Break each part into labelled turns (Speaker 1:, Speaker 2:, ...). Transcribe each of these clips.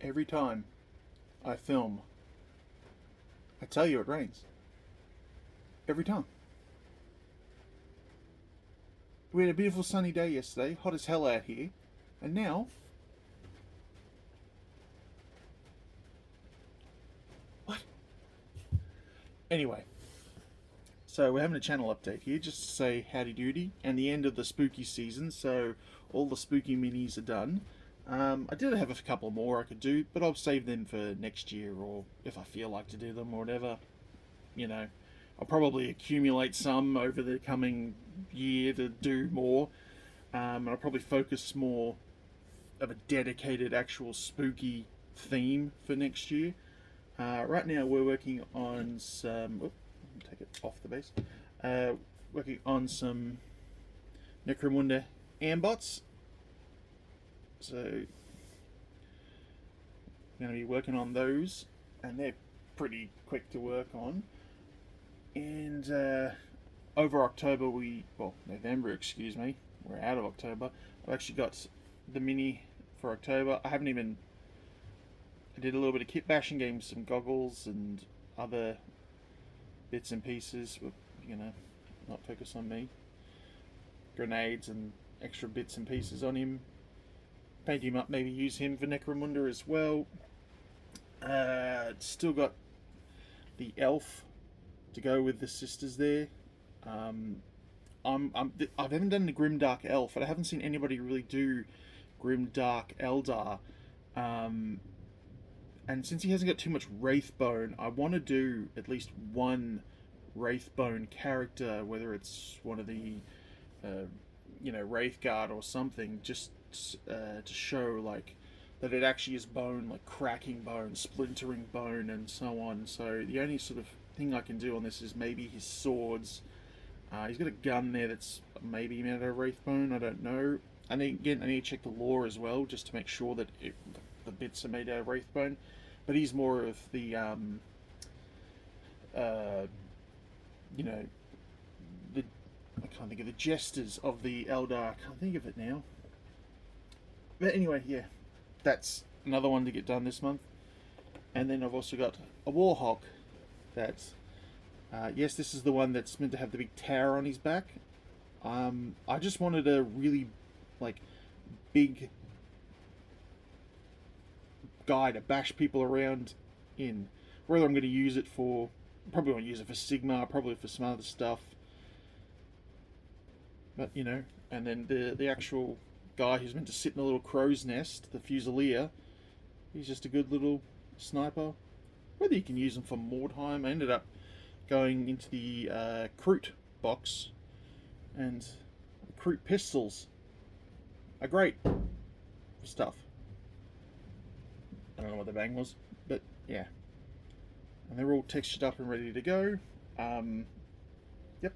Speaker 1: Every time I film, I tell you it rains. Every time. We had a beautiful sunny day yesterday, hot as hell out here, and now. What? Anyway, so we're having a channel update here just to say howdy doody and the end of the spooky season, so all the spooky minis are done. I did have a couple more I could do, but I'll save them for next year or if I feel like to do them or whatever. You know, I'll probably accumulate some over the coming year to do more. And I'll probably focus more of a dedicated actual spooky theme for next year. Right now we're working on some. Take it off the base. Working on some Necromunda ambots. So I'm going to be working on those, and they're pretty quick to work on. And over October, November, excuse me, we're out of October. I've actually got the mini for October. I did a little bit of kit bashing, gave some goggles and other bits and pieces. Not focus on me. Grenades and extra bits and pieces on him. Paint him up, maybe use him for Necromunda as well. Still got the elf to go with the sisters there. I haven't done the Grimdark elf, and I haven't seen anybody really do Grimdark Eldar. And since he hasn't got too much Wraithbone, I want to do at least one Wraithbone character, whether it's one of the, Wraithguard or something, just to show like that it actually is bone, like cracking bone, splintering bone, and so on. So the only sort of thing I can do on this is maybe his swords. He's got a gun there that's maybe made out of Wraithbone. I don't know. I need to check the lore as well, just to make sure that the bits are made out of Wraithbone. But he's more of the I can't think of the jesters of the Eldar. I can't think of it now. But anyway, yeah, that's another one to get done this month. And then I've also got a Warhawk. That's yes, this is the one that's meant to have the big tower on his back. I just wanted a really big guy to bash people around in. Whether I'm going to use it for, probably won't use it for Sigma, probably for some other stuff. But and then the actual guy who's meant to sit in a little crow's nest, the Fusilier, he's just a good little sniper. Whether you can use them for Mordheim, I ended up going into the Kroot box, and Kroot pistols are great stuff. I don't know what the bang was, but yeah. And they're all textured up and ready to go. Yep.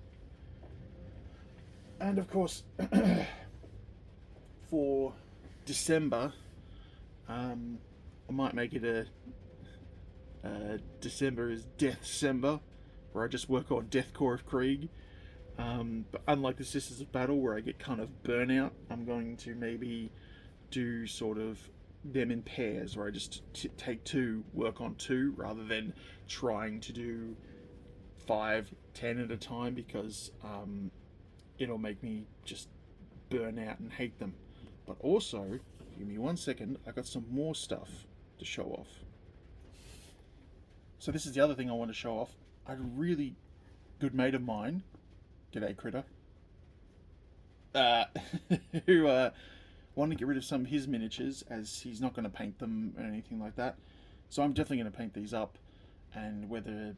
Speaker 1: And of course, for December, I might make it a December is Deathcember, where I just work on Deathcore of Krieg. But unlike the Sisters of Battle, where I get kind of burnout, I'm going to maybe do sort of them in pairs, where I just take two, work on two, rather than trying to do 5, 10 at a time, because it'll make me just burn out and hate them. But also, give me 1 second, I got some more stuff to show off. So this is the other thing I want to show off. I had a really good mate of mine, g'day Critter, who wanted to get rid of some of his miniatures, as he's not going to paint them or anything like that. So I'm definitely going to paint these up, and whether,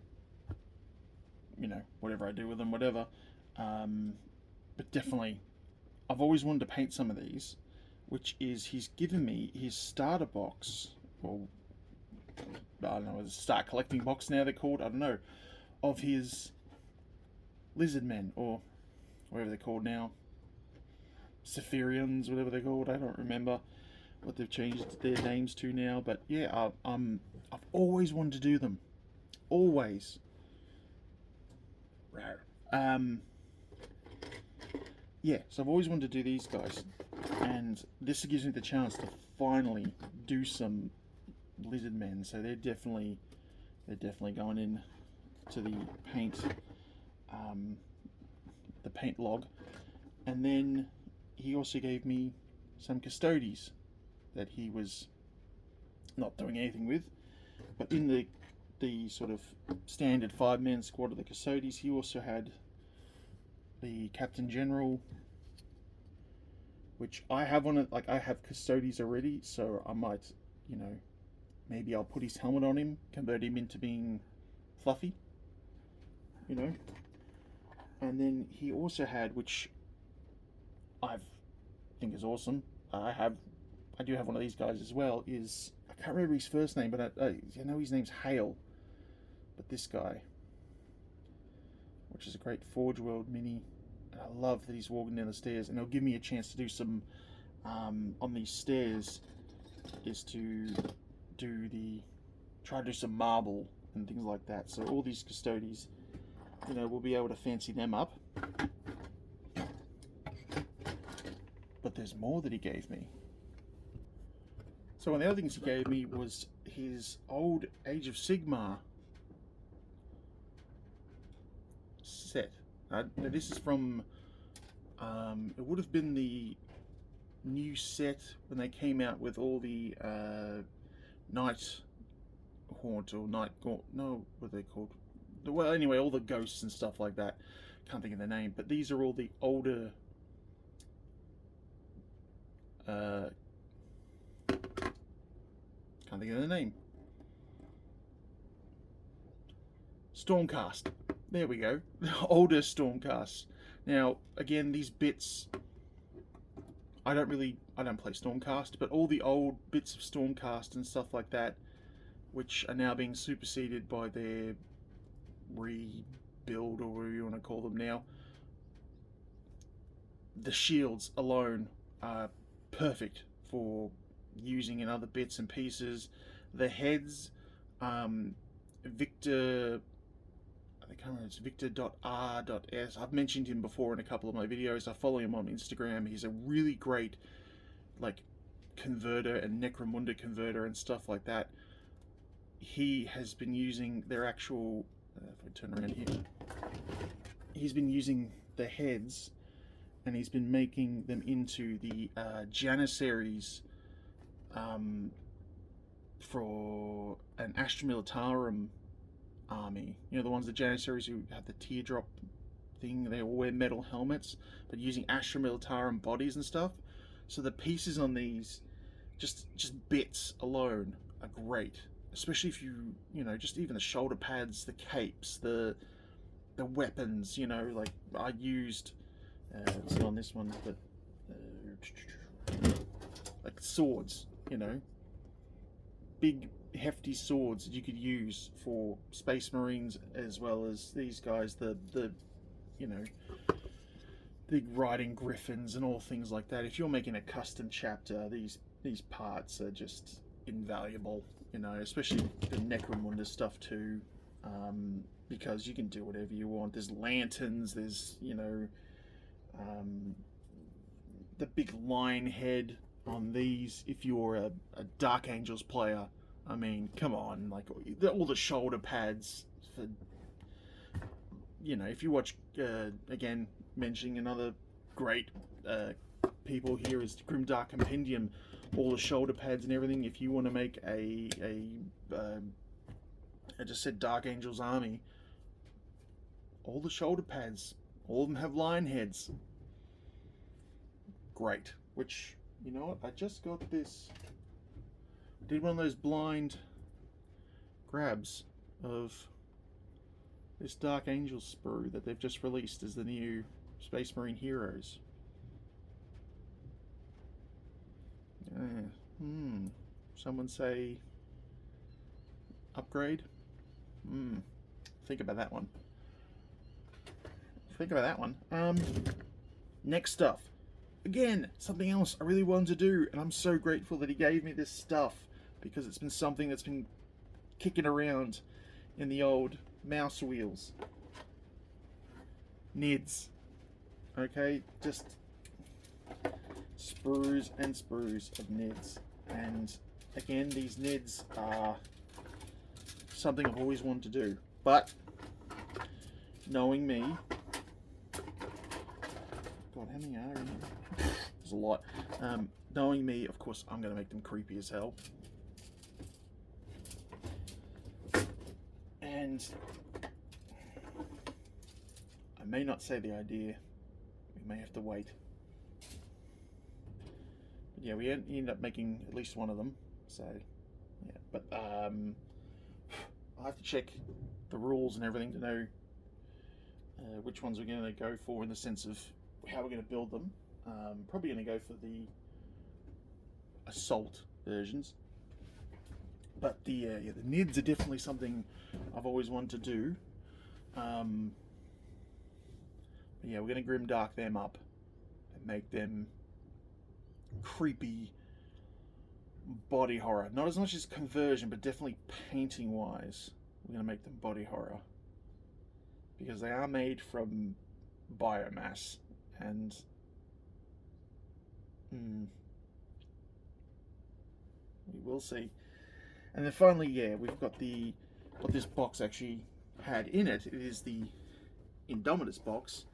Speaker 1: whatever I do with them, whatever. But definitely, I've always wanted to paint some of these, which is he's given me his starter box, or I don't know, start collecting box now they're called, I don't know, of his lizard men, or whatever they're called now, Sephirians, whatever they're called. I don't remember what they've changed their names to now, but yeah, I've always wanted to do them, always. Yeah, so I've always wanted to do these guys, and this gives me the chance to finally do some lizard men, so they're definitely going in to the paint log. And then he also gave me some custodies that he was not doing anything with, but in the sort of standard 5-man squad of the custodies, he also had the Captain General, which I have on it. Like, I have custodies already, so I might, you know, maybe I'll put his helmet on him, convert him into being fluffy, you know. And then he also had, which I think is awesome, I do have one of these guys as well, is, I can't remember his first name, but I know his name's Hale. But this guy, which is a great Forge World mini, and I love that he's walking down the stairs, and it'll give me a chance to do some, on these stairs, is to try to do some marble and things like that. So all these custodies, you know, we'll be able to fancy them up. But there's more that he gave me. So one of the other things he gave me was his old Age of Sigmar set. Now this is from, it would have been the new set when they came out with all the Night Haunt or Night Gaunt, no, what are they called? Well, anyway, all the ghosts and stuff like that. Can't think of their name, but these are all the older can't think of the name. Stormcast. There we go. Older Stormcasts. Now, again, these bits, I don't play Stormcast, but all the old bits of Stormcast and stuff like that, which are now being superseded by their rebuild, or whatever you want to call them now, the shields alone are perfect for using in other bits and pieces. The heads, Victor, I can't remember, it's Victor.R.S. I've mentioned him before in a couple of my videos. I follow him on Instagram. He's a really great, like, converter and Necromunda converter and stuff like that. He has been using their actual, if I turn around here, he's been using the heads, and he's been making them into the Janissaries for an Astra Militarum army. You know, the ones, the Janissaries who have the teardrop thing, they all wear metal helmets, but using Astra Militarum bodies and stuff. So the pieces on these, just bits alone, are great. Especially if you know, just even the shoulder pads, the capes, the weapons, you know, like I used, it's not on this one, but like swords, you know, big hefty swords that you could use for Space Marines, as well as these guys, the you know, big riding griffins and all things like that. If you're making a custom chapter, these parts are just invaluable, you know, especially the Necromunda stuff too, because you can do whatever you want. There's lanterns, there's, you know, the big lion head on these. If you're a Dark Angels player, I mean, come on, like all the shoulder pads for, you know, if you watch, again, mentioning another great people here is Grimdark Compendium, all the shoulder pads and everything. If you want to make I just said Dark Angels army, all the shoulder pads, all of them have lion heads. Great. Which, you know what, I just got this, did one of those blind grabs of this Dark Angels sprue that they've just released as the new Space Marine Heroes. Someone say upgrade? Think about that one. Next stuff. Again, something else I really wanted to do, and I'm so grateful that he gave me this stuff, because it's been something that's been kicking around in the old mouse wheels. NIDS. Okay, just sprues and sprues of NIDS. And again, these Neds are something I've always wanted to do. But, knowing me... God, how many are in here? There's a lot. Knowing me, of course, I'm going to make them creepy as hell. And I may not say the idea. We may have to wait. But yeah, we end up making at least one of them. So, yeah. But I'll have to check the rules and everything to know which ones we're going to go for in the sense of how we're going to build them. Probably going to go for the assault versions. But the Nids are definitely something I've always wanted to do. But yeah, we're going to Grimdark them up and make them creepy body horror. Not as much as conversion, but definitely painting wise, we're going to make them body horror. Because they are made from biomass, and we will see. And then finally, yeah, we've got what this box actually had in it. It is the Indominus box,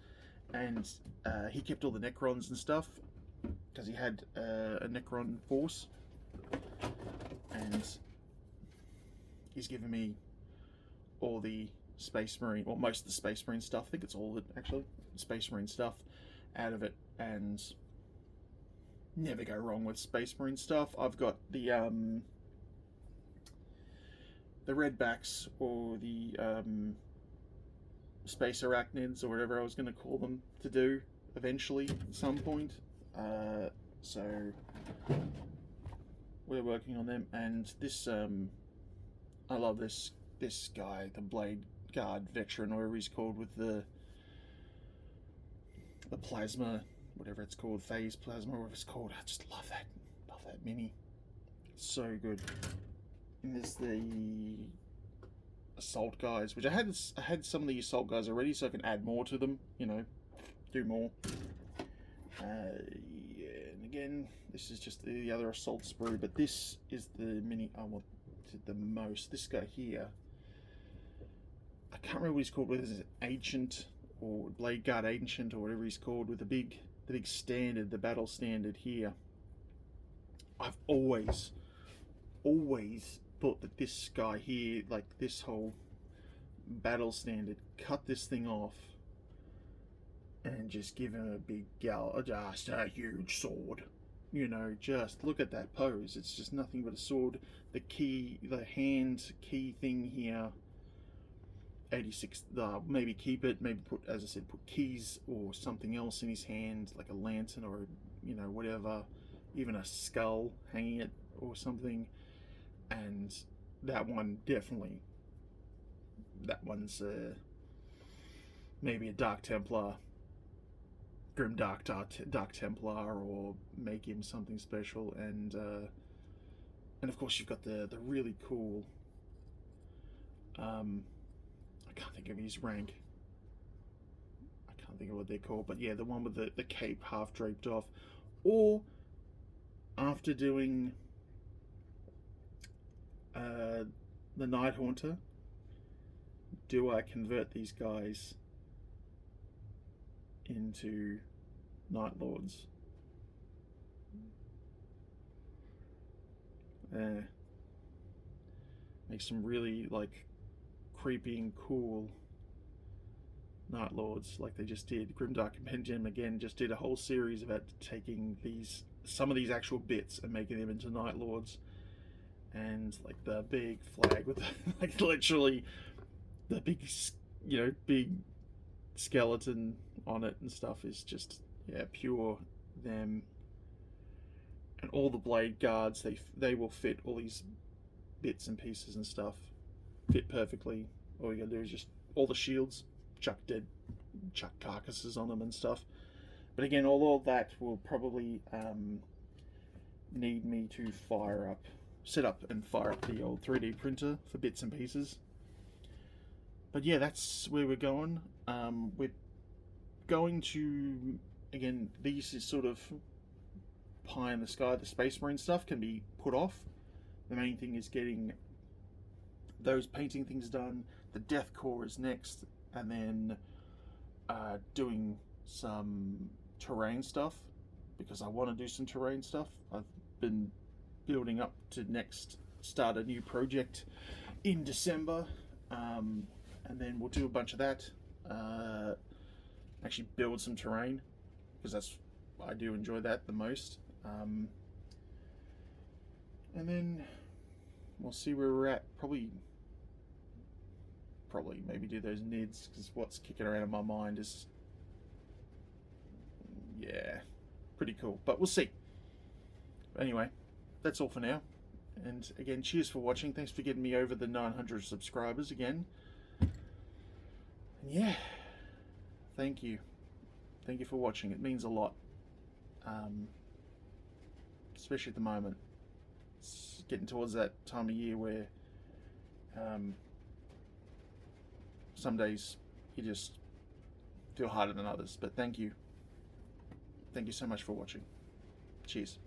Speaker 1: and he kept all the Necrons and stuff because he had a Necron force, and he's given me all the Space Marine, or most of the Space Marine stuff. I think it's all actually Space Marine stuff out of it, and never go wrong with Space Marine stuff. I've got the redbacks, or the space arachnids, or whatever I was going to call them, to do eventually at some point. So we're working on them, and this I love this guy, the Blade Guard veteran, or whatever he's called, with the plasma, whatever it's called, phase plasma, whatever it's called. I just love that mini. It's so good. And there's the assault guys, which I had some of the assault guys already, so I can add more to them, you know, do more. Yeah, and again, this is just the other assault sprue, but this is the mini I wanted the most. This guy here, I can't remember what he's called, whether it's Ancient or Blade Guard Ancient or whatever he's called, with the big standard, the battle standard here. I've always thought that this guy here, like this whole battle standard, cut this thing off and just give him a big just a huge sword. You know, just look at that pose. It's just nothing but a sword. The hand key thing here, 86. Maybe keep it. Maybe put, as I said, put keys or something else in his hand, like a lantern or, you know, whatever. Even a skull hanging it or something. And that one definitely. That one's maybe a Dark Templar. Grimdark Dark Templar, or make him something special, and of course you've got the really cool. I can't think of his rank. I can't think of what they're called, but yeah, the one with the cape half draped off. Or after doing the Night Haunter, do I convert these guys into Night Lords? Make some really like creepy and cool Night Lords, like they just did. Grimdark Compendium again just did a whole series about taking some of these actual bits and making them into Night Lords, and like the big flag with like literally the big, you know, big skeleton on it and stuff is just, yeah, pure them. And all the blade guards, they will fit all these bits and pieces and stuff, fit perfectly. All you gotta do is just all the shields, chuck carcasses on them and stuff. But again, all that will probably need me to set up and fire up the old 3D printer for bits and pieces. But yeah, that's where we're going. We're going to, again, these is sort of pie in the sky. The Space Marine stuff can be put off the main thing is getting those painting things done. The deathcore is next, and then doing some terrain stuff, because I want to do some terrain stuff. I've been building up to start a new project in December, and then we'll do a bunch of that. Actually build some terrain, because I do enjoy that the most. And then we'll see where we're at. Probably maybe do those NIDs, because what's kicking around in my mind is, yeah, pretty cool. But we'll see. Anyway, that's all for now. And again, cheers for watching. Thanks for getting me over the 900 subscribers again. And yeah, thank you. Thank you for watching. It means a lot. Especially at the moment. It's getting towards that time of year where some days you just feel harder than others. But thank you. Thank you so much for watching. Cheers.